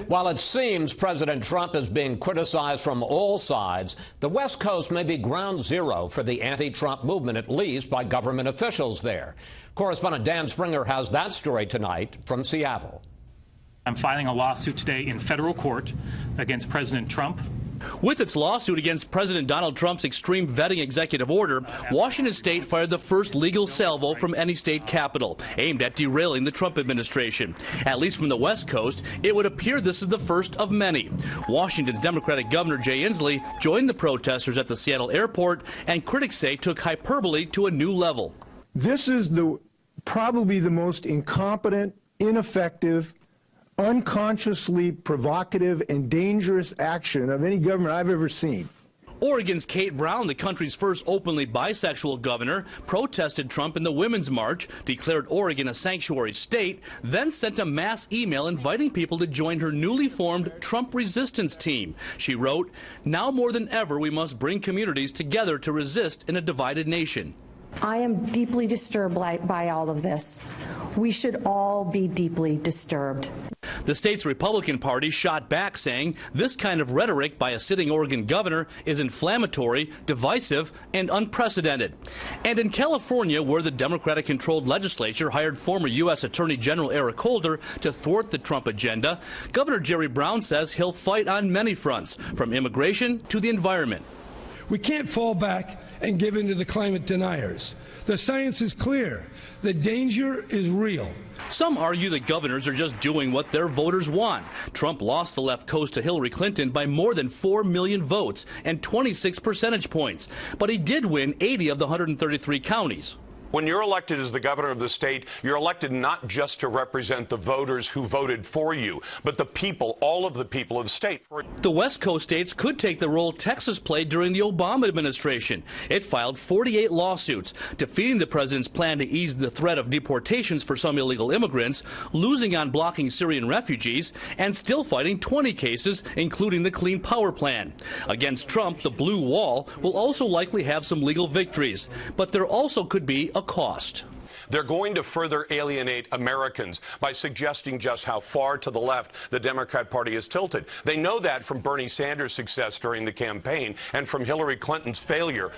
While it seems President Trump is being criticized from all sides, the West Coast may be ground zero for the anti-Trump movement, at least by government officials there. Correspondent Dan Springer has that story tonight from Seattle. I'm filing a lawsuit today in federal court against President Trump. With its lawsuit against President Donald Trump's extreme vetting executive order, Washington State fired the first legal salvo from any state capital, aimed at derailing the Trump administration. At least from the West Coast, it would appear this is the first of many. Washington's Democratic Governor Jay Inslee joined the protesters at the Seattle airport, and critics say took hyperbole to a new level. This is probably the most incompetent, ineffective, unconsciously provocative and dangerous action of any government I've ever seen. Oregon's Kate Brown, the country's first openly bisexual governor, protested Trump in the Women's March, declared Oregon a sanctuary state, then sent a mass email inviting people to join her newly formed Trump resistance team. She wrote, "Now more than ever we must bring communities together to resist in a divided nation." I am deeply disturbed by all of this. We should all be deeply disturbed. The state's Republican Party shot back, saying this kind of rhetoric by a sitting Oregon governor is inflammatory, divisive, and unprecedented. And in California, where the Democratic-controlled legislature hired former U.S. Attorney General Eric Holder to thwart the Trump agenda, Governor Jerry Brown says he'll fight on many fronts, from immigration to the environment. We can't fall back and give in to the climate deniers. The science is clear. The danger is real. Some argue the governors are just doing what their voters want. Trump lost the left coast to Hillary Clinton by more than 4 million votes and 26 percentage points. But he did win 80 of the 133 counties. When you're elected as the governor of the state, you're elected not just to represent the voters who voted for you, but the people, all of the people of the state. The West Coast states could take the role Texas played during the Obama administration. It filed 48 lawsuits, defeating the president's plan to ease the threat of deportations for some illegal immigrants, losing on blocking Syrian refugees, and still fighting 20 cases, including the Clean Power Plan. Against Trump, the blue wall will also likely have some legal victories, but there also could be a cost. They're going to further alienate Americans by suggesting just how far to the left the Democrat Party is tilted. They know that from Bernie Sanders' success during the campaign and from Hillary Clinton's failure.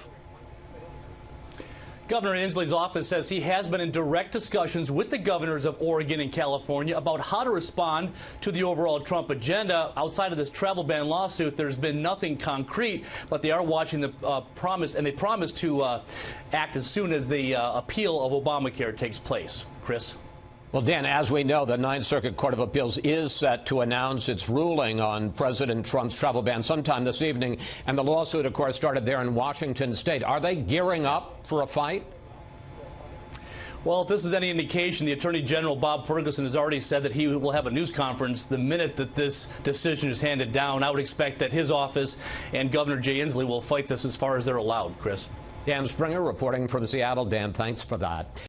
Governor Inslee's office says he has been in direct discussions with the governors of Oregon and California about how to respond to the overall Trump agenda. Outside of this travel ban lawsuit, there's been nothing concrete, but they are watching the promise, and they promise to act as soon as the appeal of Obamacare takes place. Chris? Well, Dan, as we know, the Ninth Circuit Court of Appeals is set to announce its ruling on President Trump's travel ban sometime this evening, and the lawsuit, of course, started there in Washington State. Are they gearing up for a fight? Well, if this is any indication, the Attorney General, Bob Ferguson, has already said that he will have a news conference the minute that this decision is handed down. I would expect that his office and Governor Jay Inslee will fight this as far as they're allowed. Chris? Dan Springer reporting from Seattle. Dan, thanks for that.